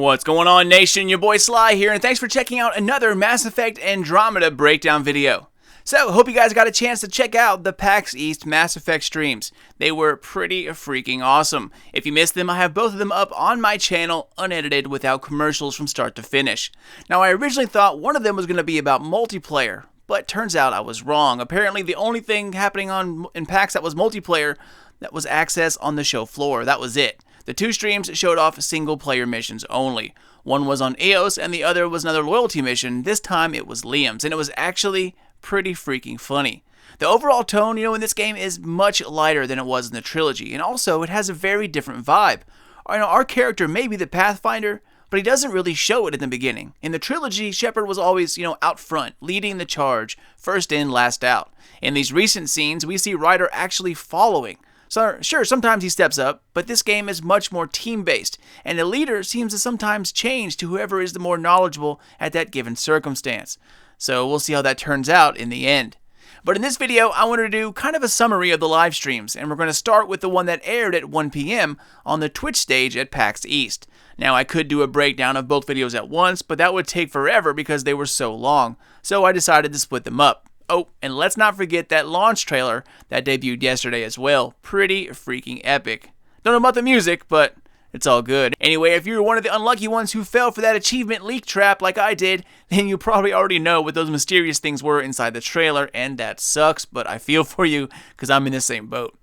What's going on, nation? Your boy Sly here, and thanks for checking out another Mass Effect Andromeda breakdown video. So, hope you guys got a chance to check out the Pax East Mass Effect streams. They were pretty freaking awesome. If you missed them, I have both of them up on my channel, unedited, without commercials from start to finish. Now, I originally thought one of them was going to be about multiplayer, but turns out I was wrong. Apparently, the only thing happening in PAX that was multiplayer that was access on the show floor. That was it. The two streams showed off single-player missions only. One was on Eos, and the other was another loyalty mission. This time, it was Liam's, and it was actually pretty freaking funny. The overall tone, in this game is much lighter than it was in the trilogy, and also, it has a very different vibe. Our character may be the Pathfinder, but he doesn't really show it in the beginning. In the trilogy, Shepard was always, out front, leading the charge, first in, last out. In these recent scenes, we see Ryder actually following. So, sure, sometimes he steps up, but this game is much more team-based, and the leader seems to sometimes change to whoever is the more knowledgeable at that given circumstance. So we'll see how that turns out in the end. But in this video, I wanted to do kind of a summary of the live streams, and we're going to start with the one that aired at 1 p.m. on the Twitch stage at Pax East. Now, I could do a breakdown of both videos at once, but that would take forever because they were so long, so I decided to split them up. Oh, and let's not forget that launch trailer that debuted yesterday as well. Pretty freaking epic. Don't know about the music, but it's all good. Anyway, if you're one of the unlucky ones who fell for that achievement leak trap like I did, then you probably already know what those mysterious things were inside the trailer, and that sucks, but I feel for you because I'm in the same boat.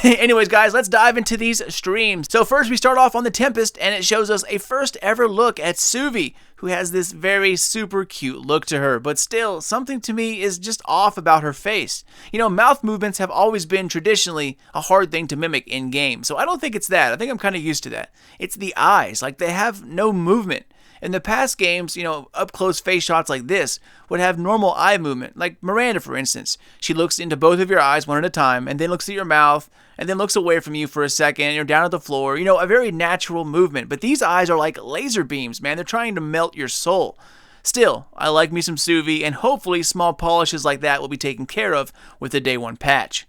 Anyways, guys, let's dive into these streams. So first we start off on the Tempest, and it shows us a first ever look at Suvi, who has this very super cute look to her, but still, something to me is just off about her face. Mouth movements have always been traditionally a hard thing to mimic in-game, so I don't think it's that. I think I'm kind of used to that. It's the eyes, like they have no movement. In the past games, up-close face shots like this would have normal eye movement. Like Miranda, for instance. She looks into both of your eyes one at a time, and then looks at your mouth, and then looks away from you for a second. You're down at the floor. A very natural movement. But these eyes are like laser beams, man. They're trying to melt your soul. Still, I like me some Suvi, and hopefully small polishes like that will be taken care of with the Day 1 patch.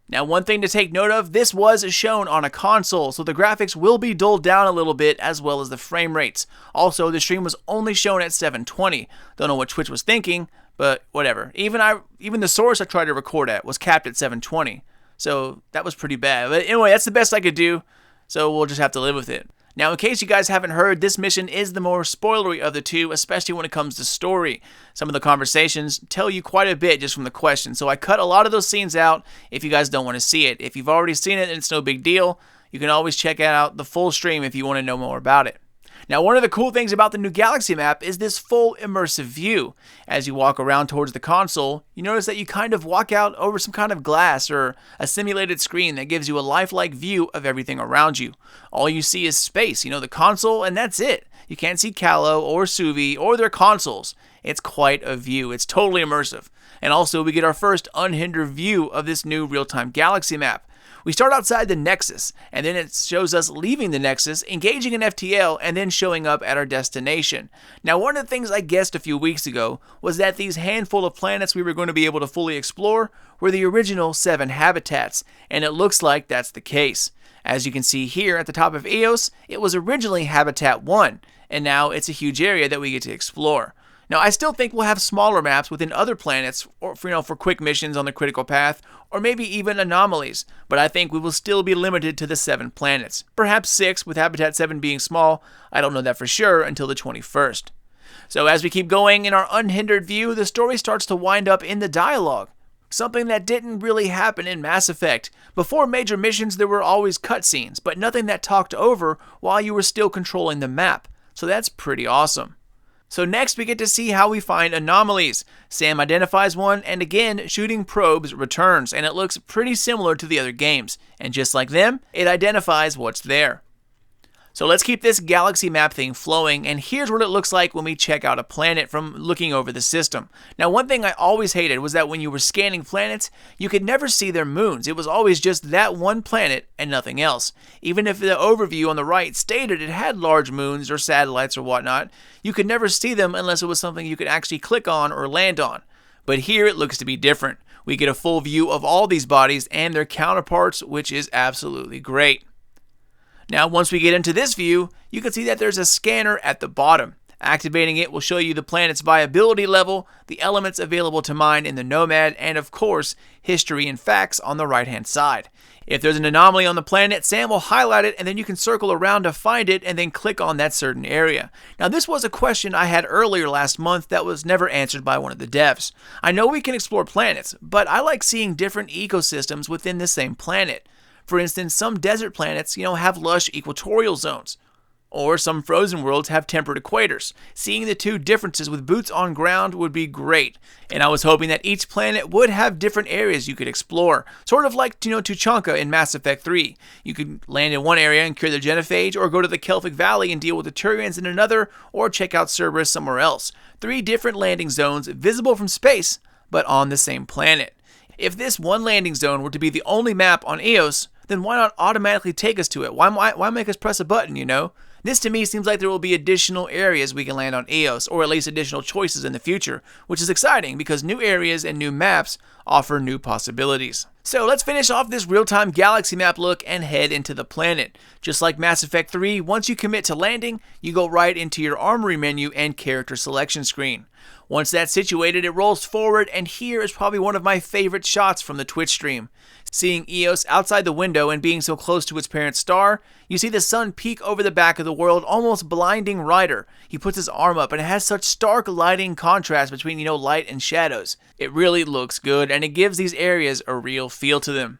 Now, one thing to take note of, this was shown on a console, so the graphics will be dulled down a little bit, as well as the frame rates. Also, the stream was only shown at 720. Don't know what Twitch was thinking, but whatever. Even the source I tried to record at was capped at 720, so that was pretty bad. But anyway, that's the best I could do, so we'll just have to live with it. Now, in case you guys haven't heard, this mission is the more spoilery of the two, especially when it comes to story. Some of the conversations tell you quite a bit just from the questions, so I cut a lot of those scenes out if you guys don't want to see it. If you've already seen it, it's no big deal. You can always check out the full stream if you want to know more about it. Now, one of the cool things about the new Galaxy map is this full immersive view. As you walk around towards the console, you notice that you kind of walk out over some kind of glass or a simulated screen that gives you a lifelike view of everything around you. All you see is space, the console, and that's it. You can't see Callow or Suvi or their consoles. It's quite a view. It's totally immersive. And also, we get our first unhindered view of this new real-time Galaxy map. We start outside the Nexus, and then it shows us leaving the Nexus, engaging an FTL, and then showing up at our destination. Now, one of the things I guessed a few weeks ago was that these handful of planets we were going to be able to fully explore were the original 7 habitats, and it looks like that's the case. As you can see here at the top of Eos, it was originally Habitat 1, and now it's a huge area that we get to explore. Now, I still think we'll have smaller maps within other planets or for quick missions on the critical path, or maybe even anomalies, but I think we will still be limited to the 7 planets. Perhaps 6, with Habitat 7 being small. I don't know that for sure until the 21st. So as we keep going in our unhindered view, the story starts to wind up in the dialogue. Something that didn't really happen in Mass Effect. Before major missions, there were always cutscenes, but nothing that talked over while you were still controlling the map. So that's pretty awesome. So next we get to see how we find anomalies. Sam identifies one, and again, shooting probes returns, and it looks pretty similar to the other games. And just like them, it identifies what's there. So let's keep this galaxy map thing flowing, and here's what it looks like when we check out a planet from looking over the system. Now, one thing I always hated was that when you were scanning planets, you could never see their moons. It was always just that one planet and nothing else. Even if the overview on the right stated it had large moons or satellites or whatnot, you could never see them unless it was something you could actually click on or land on. But here it looks to be different. We get a full view of all these bodies and their counterparts, which is absolutely great. Now, once we get into this view, you can see that there's a scanner at the bottom. Activating it will show you the planet's viability level, the elements available to mine in the Nomad, and of course, history and facts on the right-hand side. If there's an anomaly on the planet, Sam will highlight it, and then you can circle around to find it and then click on that certain area. Now, this was a question I had earlier last month that was never answered by one of the devs. I know we can explore planets, but I like seeing different ecosystems within the same planet. For instance, some desert planets, have lush equatorial zones. Or some frozen worlds have temperate equators. Seeing the two differences with boots on ground would be great. And I was hoping that each planet would have different areas you could explore. Sort of like, Tuchanka in Mass Effect 3. You could land in one area and cure the genophage, or go to the Kelphic Valley and deal with the Turians in another, or check out Cerberus somewhere else. 3 different landing zones visible from space, but on the same planet. If this one landing zone were to be the only map on Eos, then why not automatically take us to it? Why make us press a button, This to me seems like there will be additional areas we can land on Eos, or at least additional choices in the future, which is exciting because new areas and new maps offer new possibilities. So let's finish off this real-time galaxy map look and head into the planet. Just like Mass Effect 3, once you commit to landing, you go right into your armory menu and character selection screen. Once that's situated, it rolls forward, and here is probably one of my favorite shots from the Twitch stream. Seeing Eos outside the window and being so close to its parent star, you see the sun peek over the back of the world, almost blinding Ryder. He puts his arm up and it has such stark lighting contrast between, light and shadows. It really looks good, and it gives these areas a real feel to them.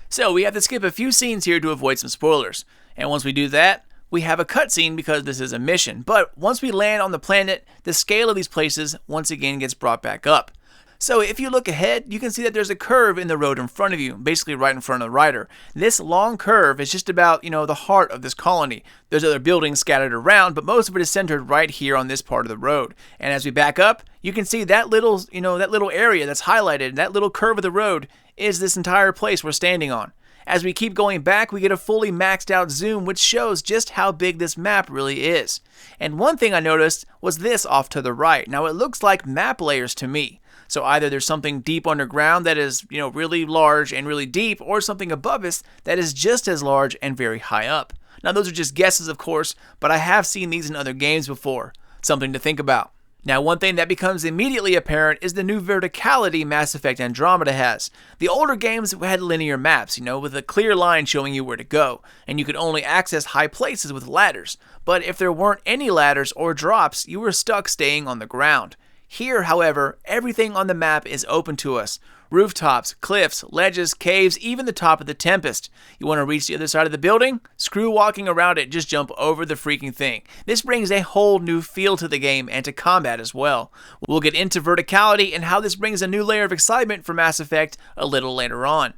So we have to skip a few scenes here to avoid some spoilers. And once we do that, we have a cutscene because this is a mission. But once we land on the planet, the scale of these places once again gets brought back up. So if you look ahead, you can see that there's a curve in the road in front of you, basically right in front of the Ryder. This long curve is just about, the heart of this colony. There's other buildings scattered around, but most of it is centered right here on this part of the road. And as we back up, you can see that little, that little area that's highlighted, that little curve of the road is this entire place we're standing on. As we keep going back, we get a fully maxed out zoom, which shows just how big this map really is. And one thing I noticed was this off to the right. Now it looks like map layers to me. So either there's something deep underground that is, really large and really deep, or something above us that is just as large and very high up. Now those are just guesses, of course, but I have seen these in other games before. Something to think about. Now, one thing that becomes immediately apparent is the new verticality Mass Effect Andromeda has. The older games had linear maps, with a clear line showing you where to go, and you could only access high places with ladders. But if there weren't any ladders or drops, you were stuck staying on the ground. Here, however, everything on the map is open to us. Rooftops, cliffs, ledges, caves, even the top of the Tempest. You want to reach the other side of the building? Screw walking around it, just jump over the freaking thing. This brings a whole new feel to the game and to combat as well. We'll get into verticality and how this brings a new layer of excitement for Mass Effect a little later on.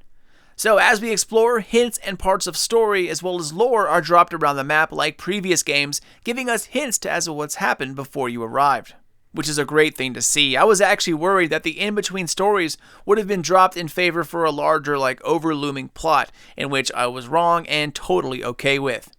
So as we explore, hints and parts of story as well as lore are dropped around the map like previous games, giving us hints as to what's happened before you arrived. Which is a great thing to see. I was actually worried that the in-between stories would have been dropped in favor for a larger, over-looming plot, in which I was wrong and totally okay with.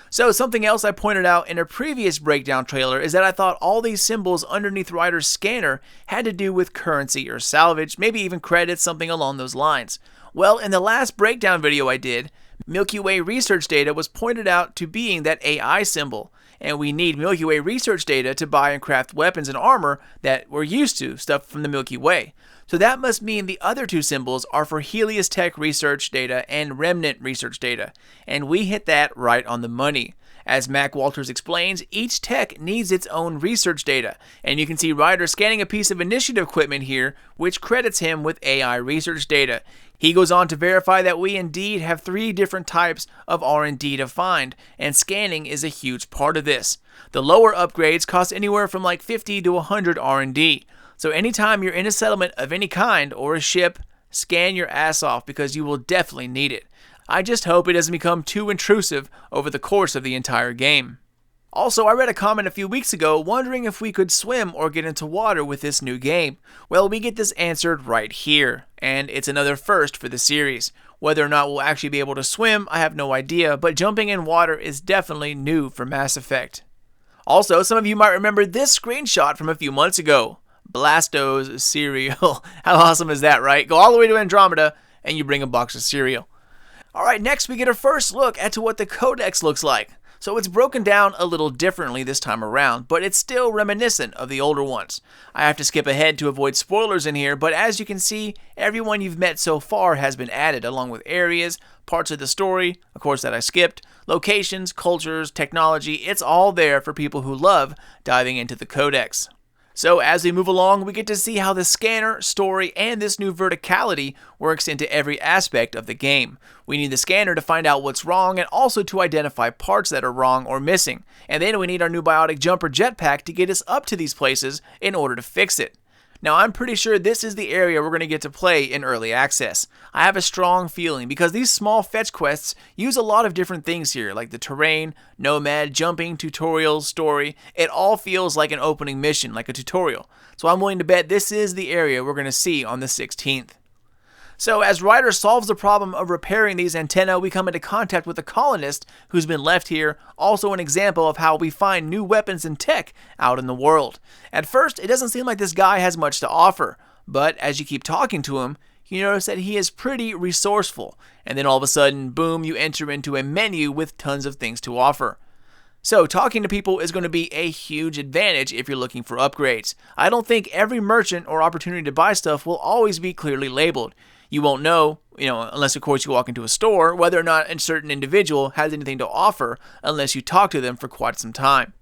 So something else I pointed out in a previous breakdown trailer is that I thought all these symbols underneath Ryder's scanner had to do with currency or salvage, maybe even credits, something along those lines. Well, in the last breakdown video I did, Milky Way research data was pointed out to being that AI symbol. And we need Milky Way research data to buy and craft weapons and armor that we're used to, stuff from the Milky Way. So that must mean the other two symbols are for Helios Tech research data and Remnant research data. And we hit that right on the money. As Mac Walters explains, each tech needs its own research data, and you can see Ryder scanning a piece of initiative equipment here, which credits him with AI research data. He goes on to verify that we indeed have 3 different types of R&D to find, and scanning is a huge part of this. The lower upgrades cost anywhere from 50 to 100 R&D, so anytime you're in a settlement of any kind or a ship, scan your ass off because you will definitely need it. I just hope it doesn't become too intrusive over the course of the entire game. Also, I read a comment a few weeks ago wondering if we could swim or get into water with this new game. Well, we get this answered right here, and it's another first for the series. Whether or not we'll actually be able to swim, I have no idea, but jumping in water is definitely new for Mass Effect. Also, some of you might remember this screenshot from a few months ago. Blasto's cereal. How awesome is that, right? Go all the way to Andromeda, and you bring a box of cereal. Alright, next we get a first look at what the codex looks like. So it's broken down a little differently this time around, but it's still reminiscent of the older ones. I have to skip ahead to avoid spoilers in here, but as you can see, everyone you've met so far has been added, along with areas, parts of the story, of course that I skipped, locations, cultures, technology. It's all there for people who love diving into the codex. So as we move along, we get to see how the scanner, story, and this new verticality works into every aspect of the game. We need the scanner to find out what's wrong and also to identify parts that are wrong or missing. And then we need our new biotic jumper jetpack to get us up to these places in order to fix it. Now I'm pretty sure this is the area we're going to get to play in early access. I have a strong feeling because these small fetch quests use a lot of different things here, like the terrain, nomad, jumping, tutorials, story. It all feels like an opening mission, like a tutorial. So I'm willing to bet this is the area we're going to see on the 16th. So as Ryder solves the problem of repairing these antennae, we come into contact with a colonist who's been left here, also an example of how we find new weapons and tech out in the world. At first, it doesn't seem like this guy has much to offer, but as you keep talking to him, you notice that he is pretty resourceful, and then all of a sudden, boom, you enter into a menu with tons of things to offer. So talking to people is going to be a huge advantage if you're looking for upgrades. I don't think every merchant or opportunity to buy stuff will always be clearly labeled. You won't know, unless of course you walk into a store, whether or not a certain individual has anything to offer unless you talk to them for quite some time.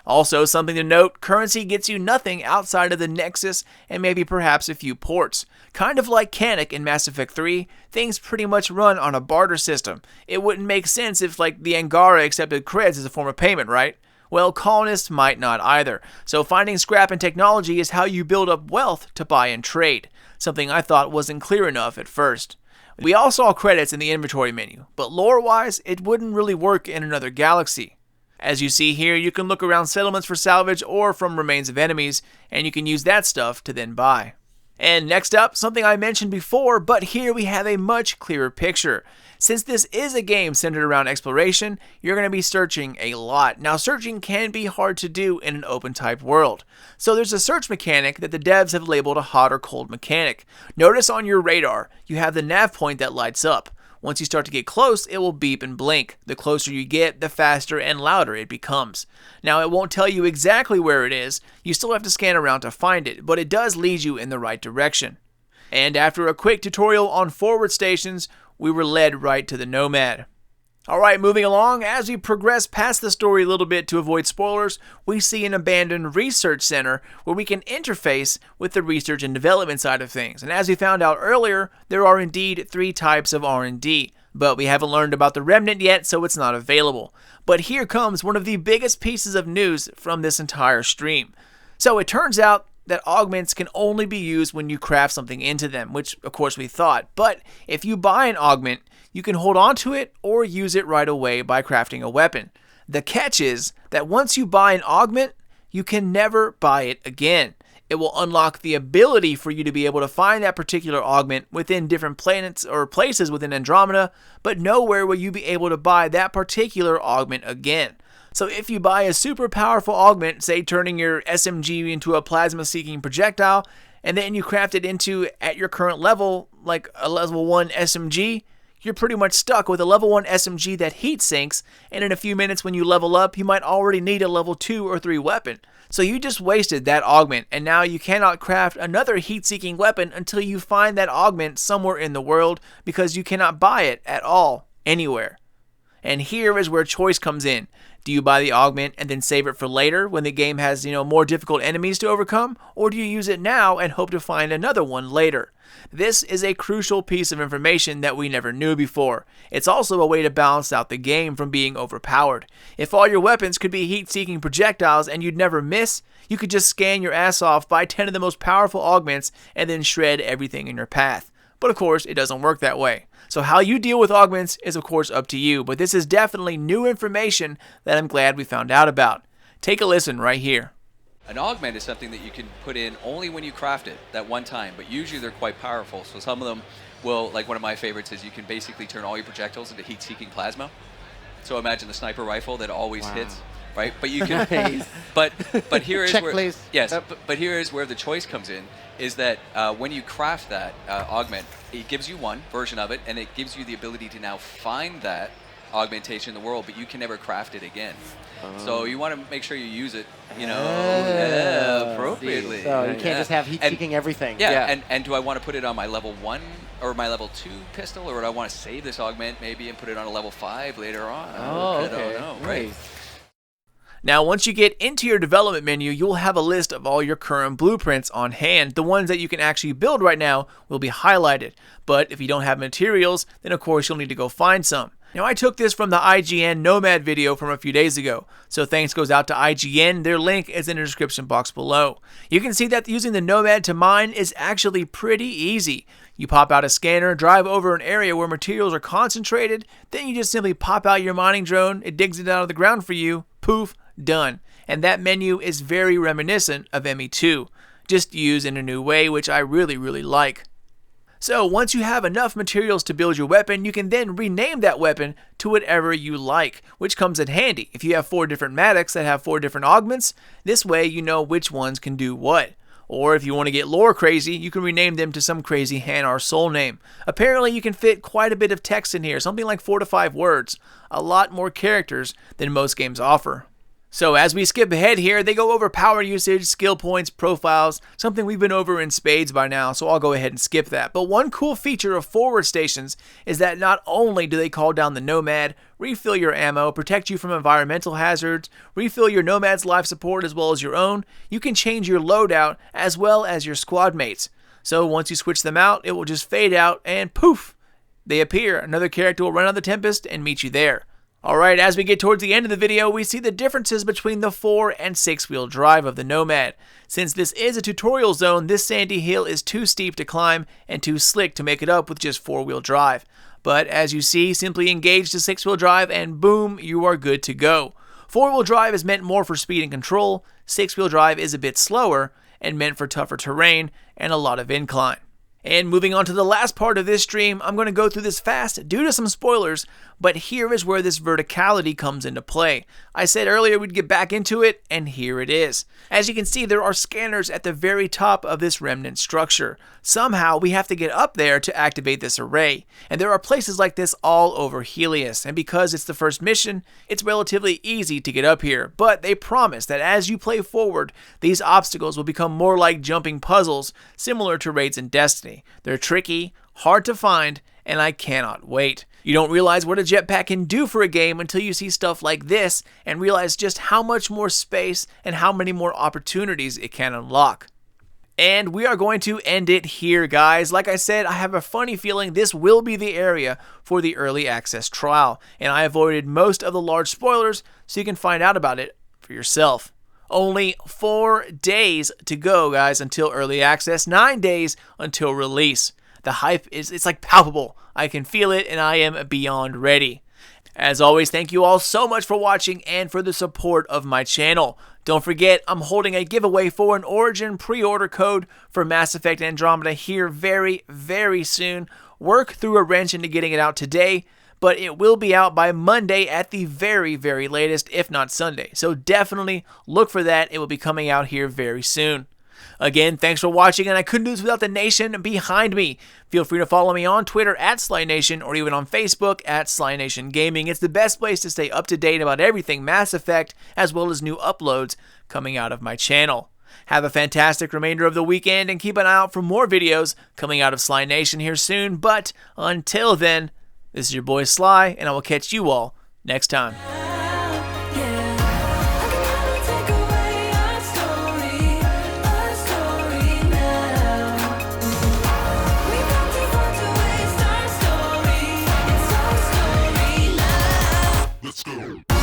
Also, something to note, currency gets you nothing outside of the Nexus and maybe perhaps a few ports. Kind of like Canik in Mass Effect 3, things pretty much run on a barter system. It wouldn't make sense if the Angara accepted creds as a form of payment, right? Well, colonists might not either. So finding scrap and technology is how you build up wealth to buy and trade. Something I thought wasn't clear enough at first. We all saw credits in the inventory menu, but lore-wise, it wouldn't really work in another galaxy. As you see here, you can look around settlements for salvage or from remains of enemies, and you can use that stuff to then buy. And next up, something I mentioned before, but here we have a much clearer picture. Since this is a game centered around exploration, you're going to be searching a lot. Now, searching can be hard to do in an open type world. So there's a search mechanic that the devs have labeled a hot or cold mechanic. Notice on your radar, you have the nav point that lights up. Once you start to get close, it will beep and blink. The closer you get, the faster and louder it becomes. Now, it won't tell you exactly where it is. You still have to scan around to find it, but it does lead you in the right direction. And after a quick tutorial on forward stations, we were led right to the Nomad. Alright, moving along, as we progress past the story a little bit to avoid spoilers, we see an abandoned research center where we can interface with the research and development side of things. And as we found out earlier, there are indeed 3 types of R&D, but we haven't learned about the Remnant yet, so it's not available. But here comes one of the biggest pieces of news from this entire stream. So it turns out that augments can only be used when you craft something into them, which of course we thought. But if you buy an augment, you can hold on to it or use it right away by crafting a weapon. The catch is that once you buy an augment, you can never buy it again. It will unlock the ability for you to be able to find that particular augment within different planets or places within Andromeda, but nowhere will you be able to buy that particular augment again. So if you buy a super powerful augment, say turning your SMG into a plasma-seeking projectile, and then you craft it into, at your current level, like a level 1 SMG, you're pretty much stuck with a level 1 SMG that heat sinks, and in a few minutes when you level up, you might already need a level 2 or 3 weapon. So you just wasted that augment, and now you cannot craft another heat-seeking weapon until you find that augment somewhere in the world, because you cannot buy it at all, anywhere. And here is where choice comes in. Do you buy the augment and then save it for later when the game has, more difficult enemies to overcome? Or do you use it now and hope to find another one later? This is a crucial piece of information that we never knew before. It's also a way to balance out the game from being overpowered. If all your weapons could be heat-seeking projectiles and you'd never miss, you could just scan your ass off, buy 10 of the most powerful augments, and then shred everything in your path. But of course, it doesn't work that way. So how you deal with augments is of course up to you, but this is definitely new information that I'm glad we found out about. Take a listen right here. An augment is something that you can put in only when you craft it, that one time, but usually they're quite powerful. So some of them will, like one of my favorites is you can basically turn all your projectiles into heat-seeking plasma. So imagine the sniper rifle that always hits. right? But you can. Nice. But here is Check, where please. yes. Yep. But here is where the choice comes in. Is that when you craft that augment, it gives you one version of it, and it gives you the ability to now find that augmentation in the world, but you can never craft it again. So you want to make sure you use it, appropriately. So you can't just have heat-seeking everything. Yeah, and do I want to put it on my level 1 or my level 2 pistol, or do I want to save this augment maybe and put it on a level 5 later on? I don't know, right? Now, once you get into your development menu, you'll have a list of all your current blueprints on hand. The ones that you can actually build right now will be highlighted. But if you don't have materials, then of course you'll need to go find some. Now, I took this from the IGN Nomad video from a few days ago, so thanks goes out to IGN. Their link is in the description box below. You can see that using the Nomad to mine is actually pretty easy. You pop out a scanner, drive over an area where materials are concentrated, then you just simply pop out your mining drone, it digs it out of the ground for you, poof, done. And that menu is very reminiscent of ME2, just used in a new way, which I really like. So once you have enough materials to build your weapon, you can then rename that weapon to whatever you like, which comes in handy. If you have 4 different Maddox that have 4 different augments, this way you know which ones can do what. Or if you want to get lore crazy, you can rename them to some crazy Hanar soul name. Apparently you can fit quite a bit of text in here, something like 4 to 5 words, a lot more characters than most games offer. So as we skip ahead here, they go over power usage, skill points, profiles, something we've been over in spades by now, so I'll go ahead and skip that. But one cool feature of forward stations is that not only do they call down the Nomad, refill your ammo, protect you from environmental hazards, refill your Nomad's life support as well as your own, you can change your loadout as well as your squad mates. So once you switch them out, it will just fade out and poof, they appear. Another character will run out of the Tempest and meet you there. Alright, as we get towards the end of the video, we see the differences between the 4 and 6-wheel drive of the Nomad. Since this is a tutorial zone, this sandy hill is too steep to climb and too slick to make it up with just 4-wheel drive. But as you see, simply engage the 6-wheel drive and boom, you are good to go. 4-wheel drive is meant more for speed and control, 6-wheel drive is a bit slower and meant for tougher terrain and a lot of incline. And moving on to the last part of this stream, I'm going to go through this fast due to some spoilers, but here is where this verticality comes into play. I said earlier we'd get back into it, and here it is. As you can see, there are scanners at the very top of this remnant structure. Somehow we have to get up there to activate this array, and there are places like this all over Helios, and because it's the first mission, it's relatively easy to get up here, but they promise that as you play forward, these obstacles will become more like jumping puzzles, similar to raids in Destiny. They're tricky, hard to find, and I cannot wait. You don't realize what a jetpack can do for a game until you see stuff like this and realize just how much more space and how many more opportunities it can unlock. And we are going to end it here, guys. Like I said, I have a funny feeling this will be the area for the early access trial, and I avoided most of the large spoilers so you can find out about it for yourself. Only 4 days to go, guys, until early access, 9 days until release. The hype it's like palpable. I can feel it and I am beyond ready. As always, thank you all so much for watching and for the support of my channel. Don't forget, I'm holding a giveaway for an Origin pre-order code for Mass Effect Andromeda here very soon. Work through a wrench into getting it out today, but it will be out by Monday at the very latest, if not Sunday. So definitely look for that. It will be coming out here very soon. Again, thanks for watching, and I couldn't do this without the nation behind me. Feel free to follow me on Twitter at SlyNation or even on Facebook at SlyNation Gaming. It's the best place to stay up to date about everything Mass Effect, as well as new uploads coming out of my channel. Have a fantastic remainder of the weekend, and keep an eye out for more videos coming out of SlyNation here soon. But until then, this is your boy Sly, and I will catch you all next time. Let's go.